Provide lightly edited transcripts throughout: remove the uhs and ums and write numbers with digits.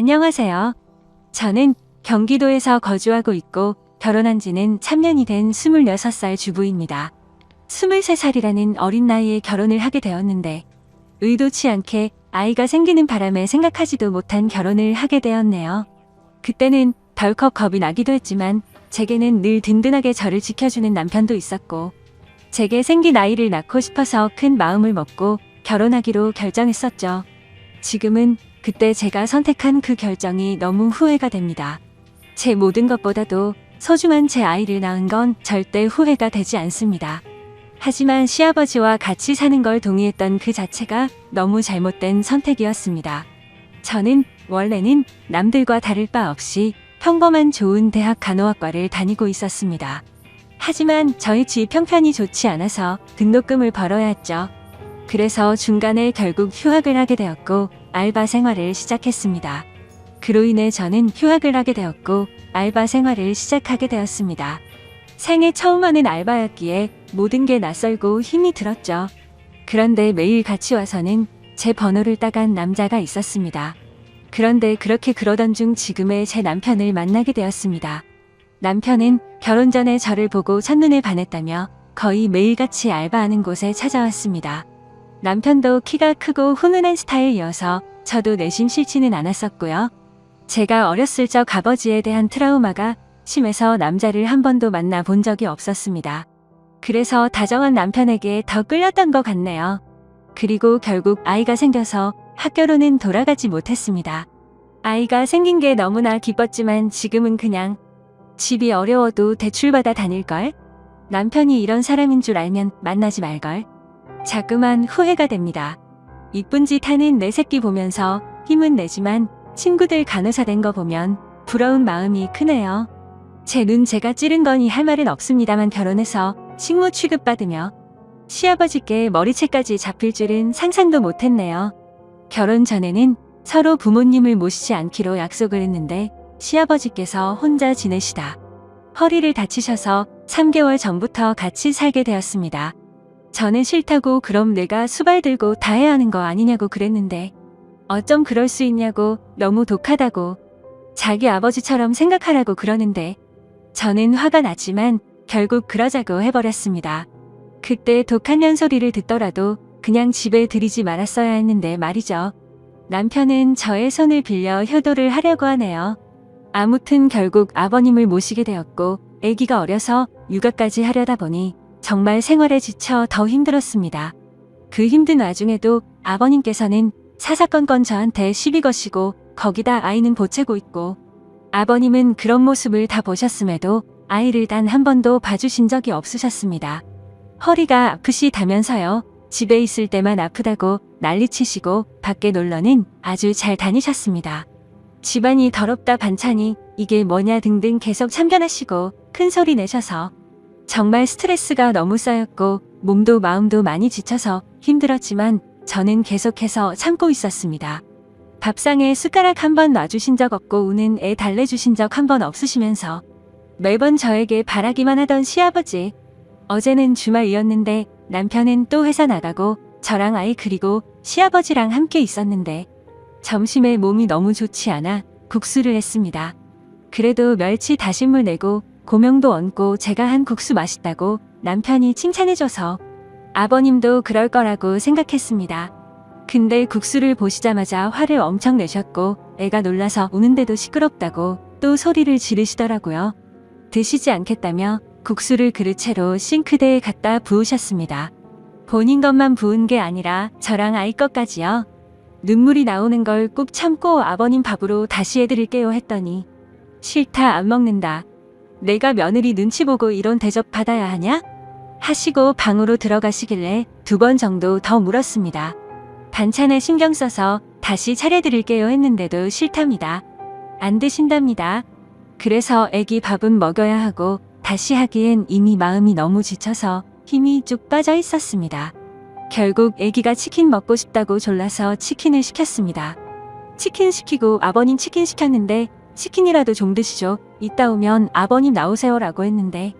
안녕하세요. 저는 경기도에서 거주하고 있고 결혼한 지는 3년이 된 26살 주부입니다. 23살이라는 어린 나이에 결혼을 하게 되었는데 의도치 않게 아이가 생기는 바람에 생각하지도 못한 결혼을 하게 되었네요. 그때는 덜컥 겁이 나기도 했지만 제게는 늘 든든하게 저를 지켜주는 남편도 있었고 제게 생긴 아이를 낳고 싶어서 큰 마음을 먹고 결혼하기로 결정했었죠. 지금은 그때 제가 선택한 그 결정이 너무 후회가 됩니다. 제 모든 것보다도 소중한 제 아이를 낳은 건 절대 후회가 되지 않습니다. 하지만 시아버지와 같이 사는 걸 동의했던 그 자체가 너무 잘못된 선택이었습니다. 저는 원래는 남들과 다를 바 없이 평범한 좋은 대학 간호학과를 다니고 있었습니다. 하지만 저희 집 형편이 좋지 않아서 등록금을 벌어야 했죠. 그래서 중간에 결국 휴학을 하게 되었고 알바 생활을 시작했습니다. 그로 인해 저는 휴학을 하게 되었고 알바 생활을 시작하게 되었습니다. 생애 처음 하는 알바였기에 모든 게 낯설고 힘이 들었죠. 그런데 매일 같이 와서는 제 번호를 따간 남자가 있었습니다. 그런데 그렇게 그러던 중 지금의 제 남편을 만나게 되었습니다. 남편은 결혼 전에 저를 보고 첫눈에 반했다며 거의 매일같이 알바하는 곳에 찾아왔습니다. 남편도 키가 크고 훈훈한 스타일이어서 저도 내심 싫지는 않았었고요. 제가 어렸을 적 아버지에 대한 트라우마가 심해서 남자를 한 번도 만나본 적이 없었습니다. 그래서 다정한 남편에게 더 끌렸던 것 같네요. 그리고 결국 아이가 생겨서 학교로는 돌아가지 못했습니다. 아이가 생긴 게 너무나 기뻤지만 지금은 그냥 집이 어려워도 대출받아 다닐걸? 남편이 이런 사람인 줄 알면 만나지 말걸? 자꾸만 후회가 됩니다. 이쁜 짓 하는 내 새끼 보면서 힘은 내지만 친구들 간호사 된 거 보면 부러운 마음이 크네요. 제 눈 제가 찌른 거니 할 말은 없습니다만 결혼해서 식모 취급받으며 시아버지께 머리채까지 잡힐 줄은 상상도 못했네요. 결혼 전에는 서로 부모님을 모시지 않기로 약속을 했는데 시아버지께서 혼자 지내시다 허리를 다치셔서 3개월 전부터 같이 살게 되었습니다. 저는 싫다고 그럼 내가 수발 들고 다 해야 하는 거 아니냐고 그랬는데 어쩜 그럴 수 있냐고 너무 독하다고 자기 아버지처럼 생각하라고 그러는데 저는 화가 났지만 결국 그러자고 해버렸습니다. 그때 독한 년소리를 듣더라도 그냥 집에 들이지 말았어야 했는데 말이죠. 남편은 저의 손을 빌려 효도를 하려고 하네요. 아무튼 결국 아버님을 모시게 되었고 아기가 어려서 육아까지 하려다 보니 정말 생활에 지쳐 더 힘들었습니다. 그 힘든 와중에도 아버님께서는 사사건건 저한테 시비 거시고 거기다 아이는 보채고 있고 아버님은 그런 모습을 다 보셨음에도 아이를 단 한 번도 봐주신 적이 없으셨습니다. 허리가 아프시다면서요. 집에 있을 때만 아프다고 난리치시고 밖에 놀러는 아주 잘 다니셨습니다. 집안이 더럽다 반찬이 이게 뭐냐 등등 계속 참견하시고 큰 소리 내셔서 정말 스트레스가 너무 쌓였고 몸도 마음도 많이 지쳐서 힘들었지만 저는 계속해서 참고 있었습니다. 밥상에 숟가락 한 번 놔주신 적 없고 우는 애 달래주신 적 한 번 없으시면서 매번 저에게 바라기만 하던 시아버지. 어제는 주말이었는데 남편은 또 회사 나가고 저랑 아이 그리고 시아버지랑 함께 있었는데 점심에 몸이 너무 좋지 않아 국수를 했습니다. 그래도 멸치 다신물 내고 고명도 얹고 제가 한 국수 맛있다고 남편이 칭찬해줘서 아버님도 그럴 거라고 생각했습니다. 근데 국수를 보시자마자 화를 엄청 내셨고 애가 놀라서 우는데도 시끄럽다고 또 소리를 지르시더라고요. 드시지 않겠다며 국수를 그릇채로 싱크대에 갖다 부으셨습니다. 본인 것만 부은 게 아니라 저랑 아이 것까지요. 눈물이 나오는 걸 꾹 참고 아버님 밥으로 다시 해드릴게요 했더니 싫다 안 먹는다. 내가 며느리 눈치 보고 이런 대접 받아야 하냐? 하시고 방으로 들어가시길래 2번 정도 더 물었습니다. 반찬에 신경 써서 다시 차려드릴게요 했는데도 싫답니다. 안 드신답니다. 그래서 애기 밥은 먹여야 하고 다시 하기엔 이미 마음이 너무 지쳐서 힘이 쭉 빠져 있었습니다. 결국 애기가 치킨 먹고 싶다고 졸라서 치킨을 시켰습니다. 치킨 시키고 아버님 치킨 시켰는데 치킨이라도 좀 드시죠. 이따 오면 아버님 나오세요라고 했는데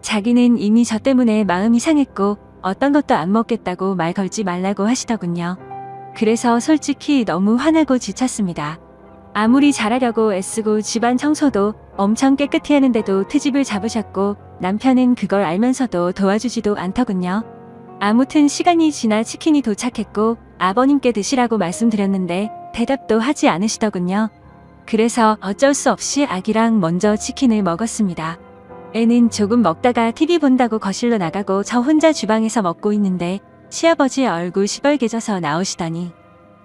자기는 이미 저 때문에 마음이 상했고 어떤 것도 안 먹겠다고 말 걸지 말라고 하시더군요. 그래서 솔직히 너무 화나고 지쳤습니다. 아무리 잘하려고 애쓰고 집안 청소도 엄청 깨끗이 하는데도 트집을 잡으셨고 남편은 그걸 알면서도 도와주지도 않더군요. 아무튼 시간이 지나 치킨이 도착했고 아버님께 드시라고 말씀드렸는데 대답도 하지 않으시더군요. 그래서 어쩔 수 없이 아기랑 먼저 치킨을 먹었습니다. 애는 조금 먹다가 TV 본다고 거실로 나가고 저 혼자 주방에서 먹고 있는데 시아버지 얼굴 시뻘개져서 나오시더니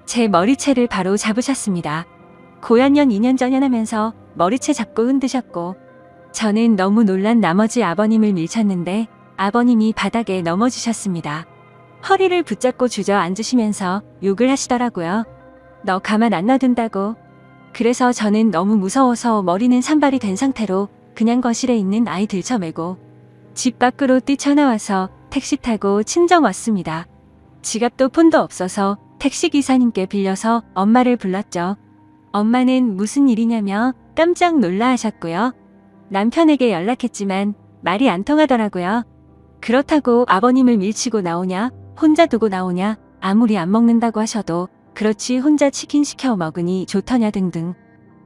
제 머리채를 바로 잡으셨습니다. 고연년 2년 전연하면서 머리채 잡고 흔드셨고 저는 너무 놀란 나머지 아버님을 밀쳤는데 아버님이 바닥에 넘어지셨습니다. 허리를 붙잡고 주저앉으시면서 욕을 하시더라고요. 너 가만 안 놔둔다고. 그래서 저는 너무 무서워서 머리는 산발이 된 상태로 그냥 거실에 있는 아이 들쳐매고 집 밖으로 뛰쳐나와서 택시 타고 친정 왔습니다. 지갑도 폰도 없어서 택시기사님께 빌려서 엄마를 불렀죠. 엄마는 무슨 일이냐며 깜짝 놀라 하셨고요. 남편에게 연락했지만 말이 안 통하더라고요. 그렇다고 아버님을 밀치고 나오냐, 혼자 두고 나오냐, 아무리 안 먹는다고 하셔도 그렇지 혼자 치킨 시켜 먹으니 좋더냐 등등.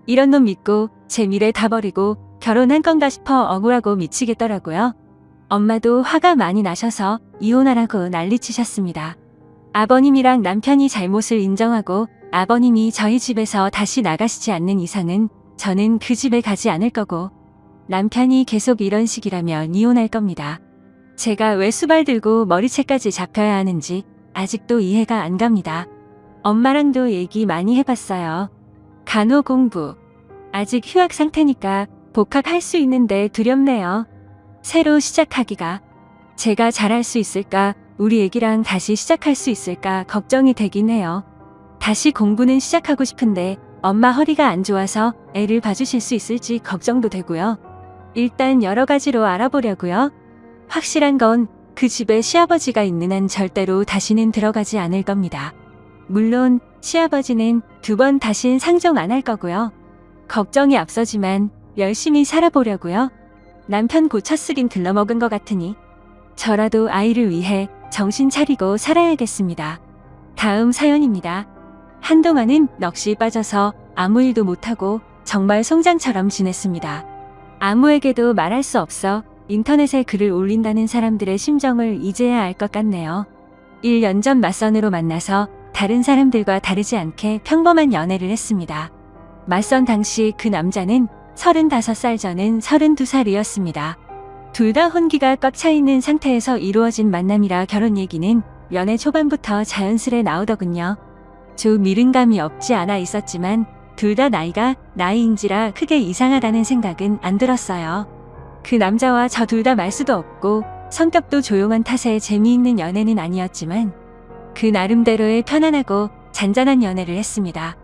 이런 놈 믿고 제 미래 다 버리고 결혼한 건가 싶어 억울하고 미치겠더라고요. 엄마도 화가 많이 나셔서 이혼하라고 난리치셨습니다. 아버님이랑 남편이 잘못을 인정하고 아버님이 저희 집에서 다시 나가시지 않는 이상은 저는 그 집에 가지 않을 거고 남편이 계속 이런 식이라면 이혼할 겁니다. 제가 왜 수발 들고 머리채까지 잡혀야 하는지 아직도 이해가 안 갑니다. 엄마랑도 얘기 많이 해봤어요. 간호 공부. 아직 휴학 상태니까 복학할 수 있는데 두렵네요. 새로 시작하기가. 제가 잘할 수 있을까, 우리 애기랑 다시 시작할 수 있을까 걱정이 되긴 해요. 다시 공부는 시작하고 싶은데 엄마 허리가 안 좋아서 애를 봐주실 수 있을지 걱정도 되고요. 일단 여러 가지로 알아보려고요. 확실한 건 그 집에 시아버지가 있는 한 절대로 다시는 들어가지 않을 겁니다. 물론 시아버지는 2번 다신 상종 안 할 거고요. 걱정이 앞서지만 열심히 살아보려고요. 남편 고쳐쓰긴 들러먹은 것 같으니 저라도 아이를 위해 정신 차리고 살아야겠습니다. 다음 사연입니다. 한동안은 넋이 빠져서 아무 일도 못하고 정말 송장처럼 지냈습니다. 아무에게도 말할 수 없어 인터넷에 글을 올린다는 사람들의 심정을 이제야 알 것 같네요. 1년 전 맞선으로 만나서 다른 사람들과 다르지 않게 평범한 연애를 했습니다. 맞선 당시 그 남자는 35살 저는 32살이었습니다. 둘 다 혼기가 꽉 차 있는 상태에서 이루어진 만남이라 결혼 얘기는 연애 초반부터 자연스레 나오더군요. 좀 미련감이 없지 않아 있었지만 둘 다 나이가 나이인지라 크게 이상하다는 생각은 안 들었어요. 그 남자와 저 둘 다 말수도 없고 성격도 조용한 탓에 재미있는 연애는 아니었지만 그 나름대로의 편안하고 잔잔한 연애를 했습니다.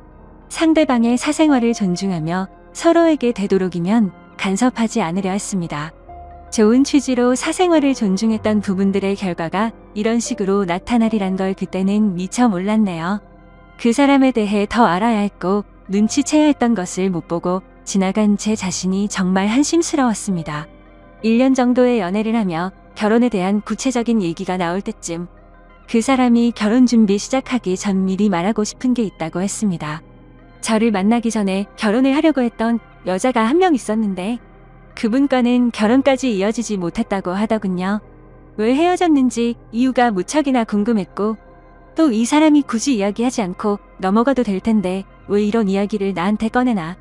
상대방의 사생활을 존중하며 서로에게 되도록이면 간섭하지 않으려 했습니다. 좋은 취지로 사생활을 존중했던 부분들의 결과가 이런 식으로 나타나리란 걸 그때는 미처 몰랐네요. 그 사람에 대해 더 알아야 했고 눈치채야 했던 것을 못 보고 지나간 제 자신이 정말 한심스러웠습니다. 1년 정도의 연애를 하며 결혼에 대한 구체적인 얘기가 나올 때쯤 그 사람이 결혼 준비 시작하기 전 미리 말하고 싶은 게 있다고 했습니다. 저를 만나기 전에 결혼을 하려고 했던 여자가 한 명 있었는데 그분과는 결혼까지 이어지지 못했다고 하더군요. 왜 헤어졌는지 이유가 무척이나 궁금했고 또 이 사람이 굳이 이야기하지 않고 넘어가도 될 텐데 왜 이런 이야기를 나한테 꺼내나.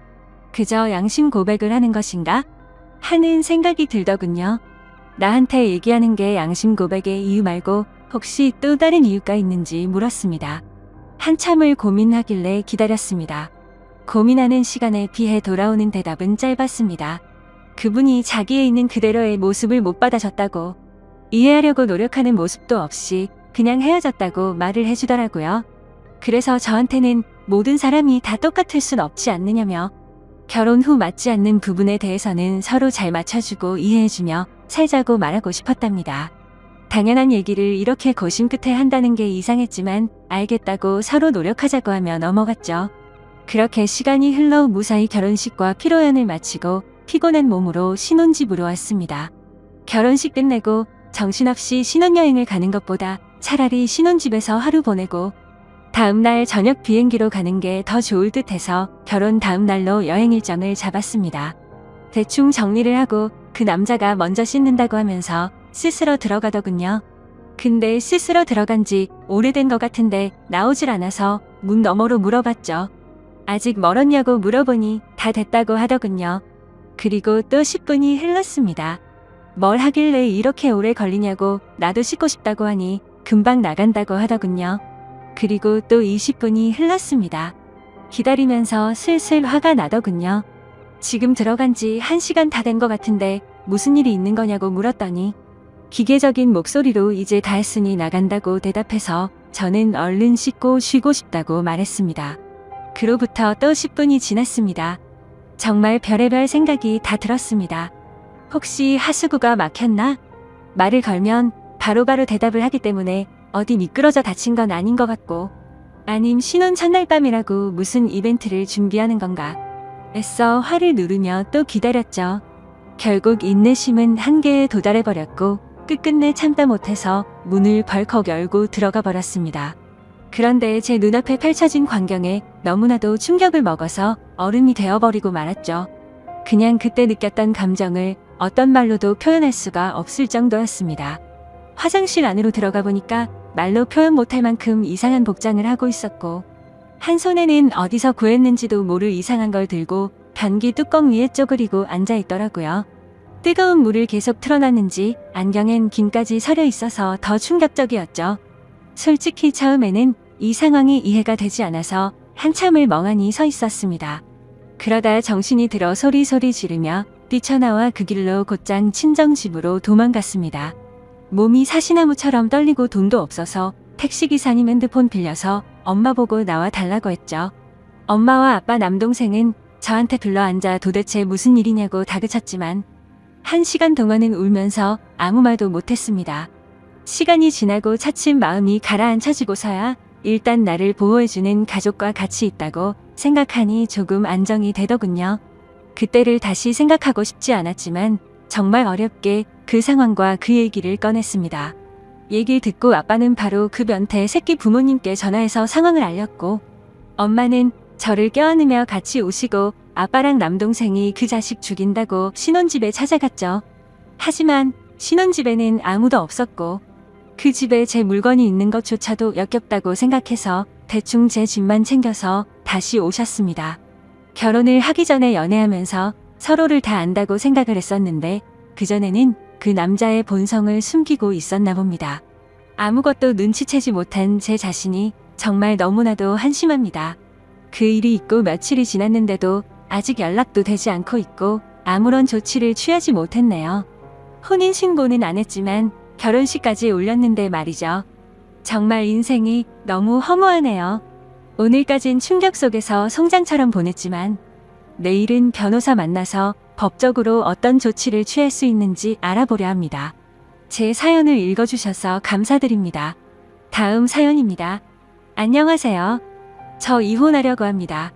그저 양심 고백을 하는 것인가? 하는 생각이 들더군요. 나한테 얘기하는 게 양심 고백의 이유 말고 혹시 또 다른 이유가 있는지 물었습니다. 한참을 고민하길래 기다렸습니다. 고민하는 시간에 비해 돌아오는 대답은 짧았습니다. 그분이 자기에 있는 그대로의 모습을 못 받아줬다고, 이해하려고 노력하는 모습도 없이 그냥 헤어졌다고 말을 해주더라고요. 그래서 저한테는 모든 사람이 다 똑같을 순 없지 않느냐며 결혼 후 맞지 않는 부분에 대해서는 서로 잘 맞춰주고 이해해주며 살자고 말하고 싶었답니다. 당연한 얘기를 이렇게 고심 끝에 한다는 게 이상했지만 알겠다고 서로 노력하자고 하며 넘어갔죠. 그렇게 시간이 흘러 무사히 결혼식과 피로연을 마치고 피곤한 몸으로 신혼집으로 왔습니다. 결혼식 끝내고 정신없이 신혼여행을 가는 것보다 차라리 신혼집에서 하루 보내고 다음 날 저녁 비행기로 가는 게 더 좋을 듯 해서 결혼 다음 날로 여행 일정을 잡았습니다. 대충 정리를 하고 그 남자가 먼저 씻는다고 하면서 씻으러 들어가더군요. 근데 씻으러 들어간 지 오래된 것 같은데 나오질 않아서 문 너머로 물어봤죠. 아직 멀었냐고 물어보니 다 됐다고 하더군요. 그리고 또 10분이 흘렀습니다. 뭘 하길래 이렇게 오래 걸리냐고 나도 씻고 싶다고 하니 금방 나간다고 하더군요. 그리고 또 20분이 흘렀습니다. 기다리면서 슬슬 화가 나더군요. 지금 들어간 지 1시간 다 된 것 같은데 무슨 일이 있는 거냐고 물었더니 기계적인 목소리로 이제 다 했으니 나간다고 대답해서 저는 얼른 씻고 쉬고 싶다고 말했습니다. 그로부터 또 10분이 지났습니다. 정말 별의별 생각이 다 들었습니다. 혹시 하수구가 막혔나? 말을 걸면 바로바로 대답을 하기 때문에 어디 미끄러져 다친 건 아닌 것 같고, 아님 신혼 첫날 밤이라고 무슨 이벤트를 준비하는 건가. 애써 화를 누르며 또 기다렸죠. 결국 인내심은 한계에 도달해버렸고 끝끝내 참다 못해서 문을 벌컥 열고 들어가 버렸습니다. 그런데 제 눈앞에 펼쳐진 광경에 너무나도 충격을 먹어서 얼음이 되어버리고 말았죠. 그냥 그때 느꼈던 감정을 어떤 말로도 표현할 수가 없을 정도였습니다. 화장실 안으로 들어가 보니까 말로 표현 못할 만큼 이상한 복장을 하고 있었고, 한 손에는 어디서 구했는지도 모를 이상한 걸 들고 변기 뚜껑 위에 쪼그리고 앉아 있더라고요. 뜨거운 물을 계속 틀어놨는지 안경엔 김까지 서려 있어서 더 충격적이었죠. 솔직히 처음에는 이 상황이 이해가 되지 않아서 한참을 멍하니 서 있었습니다. 그러다 정신이 들어 소리소리 지르며 뛰쳐나와 그 길로 곧장 친정집으로 도망갔습니다. 몸이 사시나무처럼 떨리고 돈도 없어서 택시기사님 핸드폰 빌려서 엄마 보고 나와 달라고 했죠. 엄마와 아빠 남동생은 저한테 둘러앉아 도대체 무슨 일이냐고 다그쳤지만 1시간 동안은 울면서 아무 말도 못했습니다. 시간이 지나고 차츰 마음이 가라앉혀지고서야 일단 나를 보호해주는 가족과 같이 있다고 생각하니 조금 안정이 되더군요. 그때를 다시 생각하고 싶지 않았지만 정말 어렵게 그 상황과 그 얘기를 꺼냈습니다. 얘기를 듣고 아빠는 바로 그 변태 새끼 부모님께 전화해서 상황을 알렸고, 엄마는 저를 껴안으며 같이 오시고 아빠랑 남동생이 그 자식 죽인다고 신혼집에 찾아갔죠. 하지만 신혼집에는 아무도 없었고 그 집에 제 물건이 있는 것조차도 역겹다고 생각해서 대충 제 집만 챙겨서 다시 오셨습니다. 결혼을 하기 전에 연애하면서 서로를 다 안다고 생각을 했었는데 그전에는 그 남자의 본성을 숨기고 있었나 봅니다. 아무것도 눈치채지 못한 제 자신이 정말 너무나도 한심합니다. 그 일이 있고 며칠이 지났는데도 아직 연락도 되지 않고 있고 아무런 조치를 취하지 못했네요. 혼인신고는 안 했지만 결혼식까지 올렸는데 말이죠. 정말 인생이 너무 허무하네요. 오늘까진 충격 속에서 송장처럼 보냈지만 내일은 변호사 만나서 법적으로 어떤 조치를 취할 수 있는지 알아보려 합니다. 제 사연을 읽어주셔서 감사드립니다. 다음 사연입니다. 안녕하세요. 저 이혼하려고 합니다.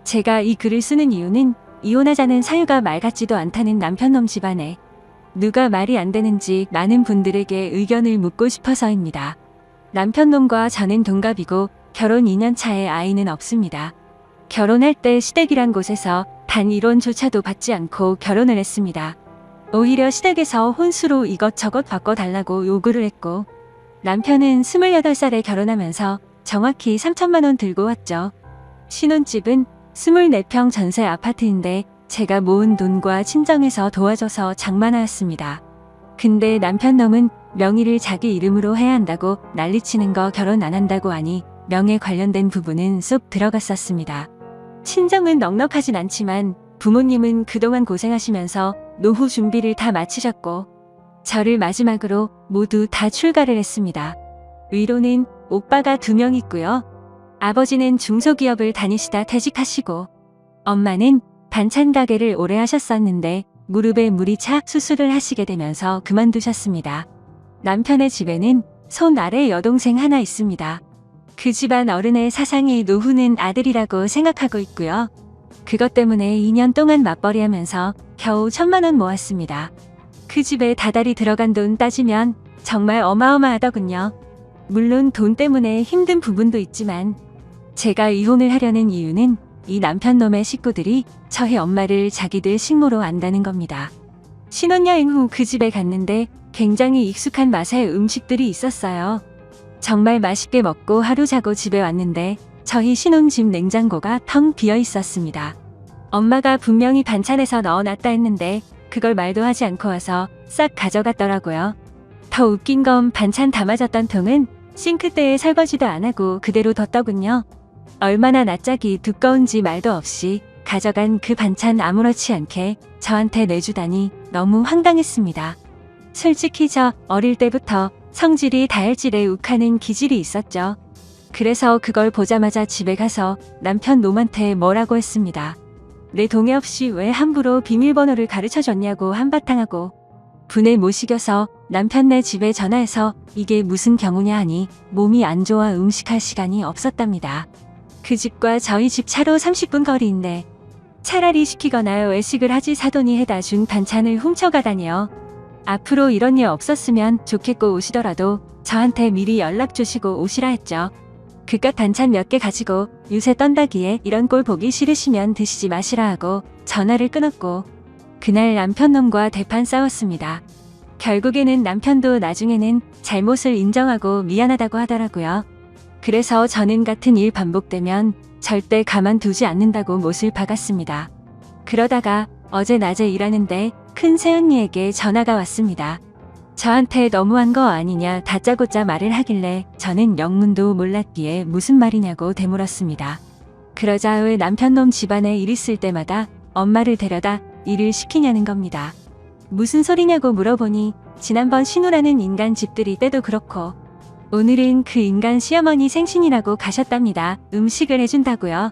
제가 이 글을 쓰는 이유는 이혼하자는 사유가 말 같지도 않다는 남편놈 집안에 누가 말이 안 되는지 많은 분들에게 의견을 묻고 싶어서입니다. 남편놈과 저는 동갑이고 결혼 2년 차에 아이는 없습니다. 결혼할 때 시댁이란 곳에서 단 1원조차도 받지 않고 결혼을 했습니다. 오히려 시댁에서 혼수로 이것저것 바꿔달라고 요구를 했고, 남편은 28살에 결혼하면서 정확히 3천만 원 들고 왔죠. 신혼집은 24평 전세 아파트인데 제가 모은 돈과 친정에서 도와줘서 장만하였습니다. 근데 남편놈은 명의를 자기 이름으로 해야 한다고 난리치는 거 결혼 안 한다고 하니 명예 관련된 부분은 쏙 들어갔었습니다. 친정은 넉넉하진 않지만 부모님은 그동안 고생하시면서 노후 준비를 다 마치셨고 저를 마지막으로 모두 다 출가를 했습니다. 위로는 오빠가 2명 있고요. 아버지는 중소기업을 다니시다 퇴직하시고 엄마는 반찬 가게를 오래 하셨었는데 무릎에 물이 차 수술을 하시게 되면서 그만두셨습니다. 남편의 집에는 손 아래 여동생 하나 있습니다. 그 집안 어른의 사상이 노후는 아들이라고 생각하고 있고요. 그것 때문에 2년 동안 맞벌이 하면서 겨우 1,000만 원 모았습니다. 그 집에 다달이 들어간 돈 따지면 정말 어마어마하더군요. 물론 돈 때문에 힘든 부분도 있지만 제가 이혼을 하려는 이유는 이 남편놈의 식구들이 저희 엄마를 자기들 식모로 안다는 겁니다. 신혼여행 후 그 집에 갔는데 굉장히 익숙한 맛의 음식들이 있었어요. 정말 맛있게 먹고 하루 자고 집에 왔는데 저희 신혼집 냉장고가 텅 비어 있었습니다. 엄마가 분명히 반찬에서 넣어놨다 했는데 그걸 말도 하지 않고 와서 싹 가져갔더라고요. 더 웃긴 건 반찬 담아졌던 통은 싱크대에 설거지도 안 하고 그대로 뒀더군요. 얼마나 낯짝이 두꺼운지 말도 없이 가져간 그 반찬 아무렇지 않게 저한테 내주다니 너무 황당했습니다. 솔직히 저 어릴 때부터 성질이 다혈질에 욱하는 기질이 있었죠. 그래서 그걸 보자마자 집에 가서 남편 놈한테 뭐라고 했습니다. 내 동의 없이 왜 함부로 비밀번호를 가르쳐줬냐고 한바탕 하고 분에 못 이겨서 남편네 집에 전화해서 이게 무슨 경우냐 하니 몸이 안 좋아 음식할 시간이 없었답니다. 그 집과 저희 집 차로 30분 거리인데 차라리 시키거나 외식을 하지 사돈이 해다 준 반찬을 훔쳐가다니요. 앞으로 이런 일 없었으면 좋겠고 오시더라도 저한테 미리 연락 주시고 오시라 했죠. 그깟 반찬 몇 개 가지고 유세 떤다기에 이런 꼴 보기 싫으시면 드시지 마시라 하고 전화를 끊었고 그날 남편놈과 대판 싸웠습니다. 결국에는 남편도 나중에는 잘못을 인정하고 미안하다고 하더라고요. 그래서 저는 같은 일 반복되면 절대 가만두지 않는다고 못을 박았습니다. 그러다가 어제 낮에 일하는데 큰 새언니에게 전화가 왔습니다. 저한테 너무한 거 아니냐 다짜고짜 말을 하길래 저는 영문도 몰랐기에 무슨 말이냐고 되물었습니다. 그러자 왜 남편놈 집안에 일 있을 때마다 엄마를 데려다 일을 시키냐는 겁니다. 무슨 소리냐고 물어보니 지난번 신우라는 인간 집들이 때도 그렇고 오늘은 그 인간 시어머니 생신이라고 가셨답니다. 음식을 해준다고요.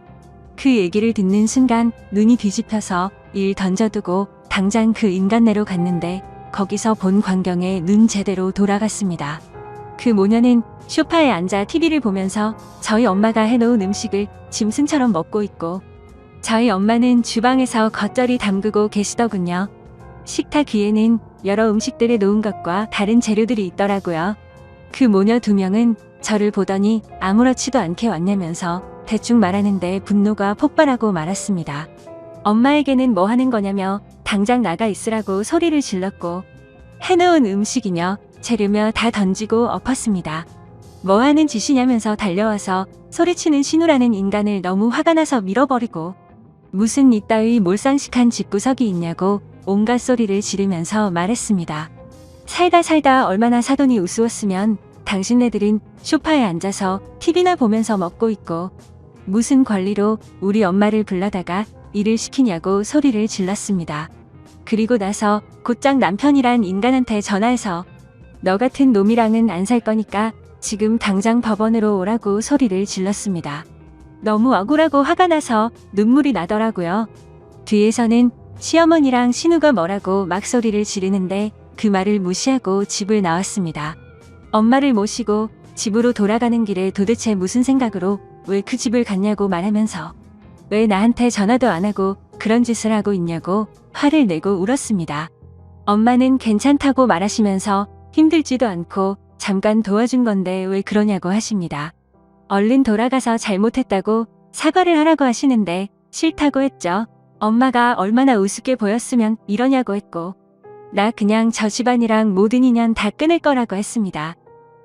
그 얘기를 듣는 순간 눈이 뒤집혀서 일 던져두고 당장 그 인간네로 갔는데 거기서 본 광경에 눈 제대로 돌아갔습니다. 그 모녀는 소파에 앉아 TV를 보면서 저희 엄마가 해놓은 음식을 짐승처럼 먹고 있고 저희 엄마는 주방에서 겉절이 담그고 계시더군요. 식탁 위에는 여러 음식들을 놓은 것과 다른 재료들이 있더라고요. 그 모녀 두 명은 저를 보더니 아무렇지도 않게 왔냐면서 대충 말하는데 분노가 폭발하고 말았습니다. 엄마에게는 뭐 하는 거냐며 당장 나가 있으라고 소리를 질렀고 해놓은 음식이며 재료며 다 던지고 엎었습니다. 뭐 하는 짓이냐면서 달려와서 소리치는 신우라는 인간을 너무 화가 나서 밀어버리고 무슨 이따위 몰상식한 집구석이 있냐고 온갖 소리를 지르면서 말했습니다. 살다 얼마나 사돈이 우스웠으면 당신네들은 소파에 앉아서 TV나 보면서 먹고 있고 무슨 권리로 우리 엄마를 불러다가 일을 시키냐고 소리를 질렀습니다. 그리고 나서 곧장 남편이란 인간한테 전화해서 너 같은 놈이랑은 안 살 거니까 지금 당장 법원으로 오라고 소리를 질렀습니다. 너무 억울하고 화가 나서 눈물이 나더라고요. 뒤에서는 시어머니랑 신우가 뭐라고 막 소리를 지르는데 그 말을 무시하고 집을 나왔습니다. 엄마를 모시고 집으로 돌아가는 길에 도대체 무슨 생각으로 왜 그 집을 갔냐고 말하면서 왜 나한테 전화도 안 하고 그런 짓을 하고 있냐고 화를 내고 울었습니다. 엄마는 괜찮다고 말하시면서 힘들지도 않고 잠깐 도와준 건데 왜 그러냐고 하십니다. 얼른 돌아가서 잘못했다고 사과를 하라고 하시는데 싫다고 했죠. 엄마가 얼마나 우습게 보였으면 이러냐고 했고 나 그냥 저 집안이랑 모든 인연 다 끊을 거라고 했습니다.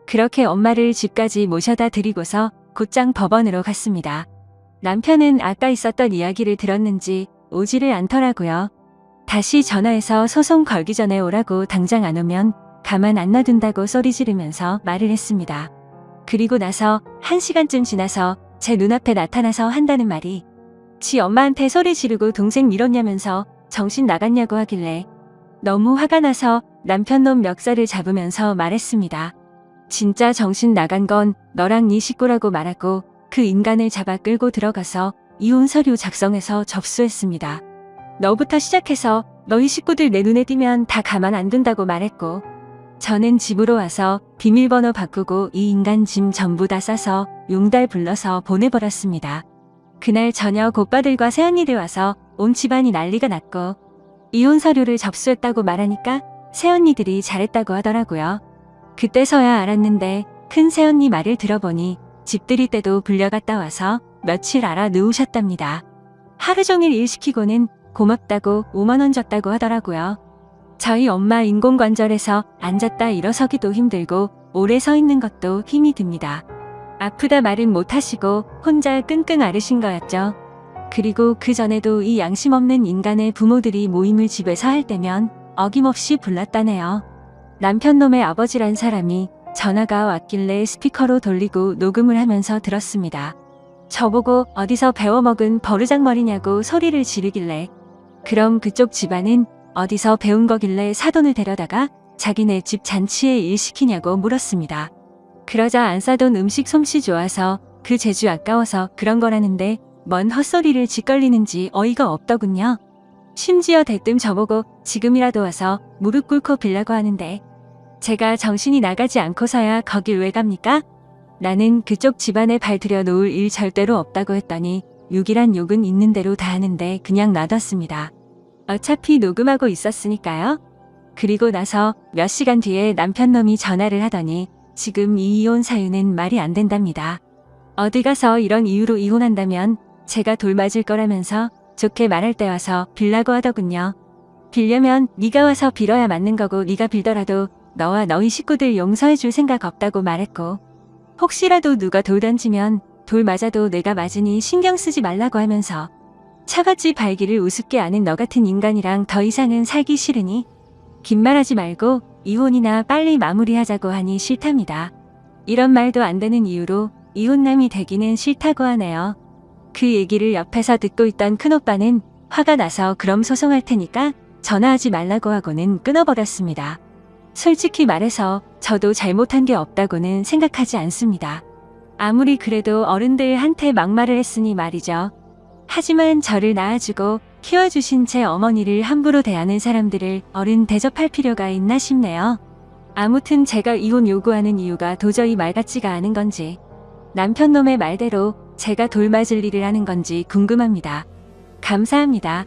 그렇게 엄마를 집까지 모셔다 드리고서 곧장 법원으로 갔습니다. 남편은 아까 있었던 이야기를 들었는지 오지를 않더라고요. 다시 전화해서 소송 걸기 전에 오라고 당장 안 오면 가만 안 놔둔다고 소리 지르면서 말을 했습니다. 그리고 나서 1시간쯤 지나서 제 눈앞에 나타나서 한다는 말이 지 엄마한테 소리 지르고 동생 밀었냐면서 정신 나갔냐고 하길래 너무 화가 나서 남편놈 멱살을 잡으면서 말했습니다. 진짜 정신 나간 건 너랑 네 식구라고 말하고 그 인간을 잡아 끌고 들어가서 이혼 서류 작성해서 접수했습니다. 너부터 시작해서 너희 식구들 내 눈에 띄면 다 가만 안 둔다고 말했고 저는 집으로 와서 비밀번호 바꾸고 이 인간 짐 전부 다 싸서 용달 불러서 보내버렸습니다. 그날 저녁 오빠들과 새언니들 와서 온 집안이 난리가 났고 이혼 서류를 접수했다고 말하니까 새언니들이 잘했다고 하더라고요. 그때서야 알았는데 큰 새언니 말을 들어보니 집들이 때도 불려갔다 와서 며칠 알아 누우셨답니다. 하루 종일 일 시키고는 고맙다고 5만 원 줬다고 하더라고요. 저희 엄마 인공관절에서 앉았다 일어서기도 힘들고 오래 서 있는 것도 힘이 듭니다. 아프다 말은 못하시고 혼자 끙끙 앓으신 거였죠. 그리고 그 전에도 이 양심 없는 인간의 부모들이 모임을 집에서 할 때면 어김없이 불렀다네요. 남편놈의 아버지란 사람이 전화가 왔길래 스피커로 돌리고 녹음을 하면서 들었습니다. 저보고 어디서 배워먹은 버르장머리냐고 소리를 지르길래 그럼 그쪽 집안은 어디서 배운 거길래 사돈을 데려다가 자기네 집 잔치에 일 시키냐고 물었습니다. 그러자 안 싸돈 음식 솜씨 좋아서 그 재주 아까워서 그런 거라는데 뭔 헛소리를 짓걸리는지 어이가 없더군요. 심지어 대뜸 저보고 지금이라도 와서 무릎 꿇고 빌라고 하는데 제가 정신이 나가지 않고서야 거길 왜 갑니까? 나는 그쪽 집안에 발들여 놓을 일 절대로 없다고 했더니 욕이란 욕은 있는 대로 다 하는데 그냥 놔뒀습니다. 어차피 녹음하고 있었으니까요. 그리고 나서 몇 시간 뒤에 남편놈이 전화를 하더니 지금 이 이혼 사유는 말이 안 된답니다. 어디 가서 이런 이유로 이혼한다면 제가 돌 맞을 거라면서 좋게 말할 때 와서 빌라고 하더군요. 빌려면 네가 와서 빌어야 맞는 거고 네가 빌더라도 너와 너희 식구들 용서해 줄 생각 없다고 말했고 혹시라도 누가 돌 던지면 돌 맞아도 내가 맞으니 신경 쓰지 말라고 하면서 차갓집 발기를 우습게 아는 너 같은 인간이랑 더 이상은 살기 싫으니 긴 말하지 말고 이혼이나 빨리 마무리하자고 하니 싫답니다. 이런 말도 안 되는 이유로 이혼남이 되기는 싫다고 하네요. 그 얘기를 옆에서 듣고 있던 큰오빠는 화가 나서 그럼 소송할 테니까 전화하지 말라고 하고는 끊어버렸습니다. 솔직히 말해서 저도 잘못한 게 없다고는 생각하지 않습니다. 아무리 그래도 어른들한테 막말을 했으니 말이죠. 하지만 저를 낳아주고 키워주신 제 어머니를 함부로 대하는 사람들을 어른 대접할 필요가 있나 싶네요. 아무튼 제가 이혼 요구하는 이유가 도저히 말 같지가 않은 건지 남편놈의 말대로 제가 돌 맞을 일을 하는 건지 궁금합니다. 감사합니다.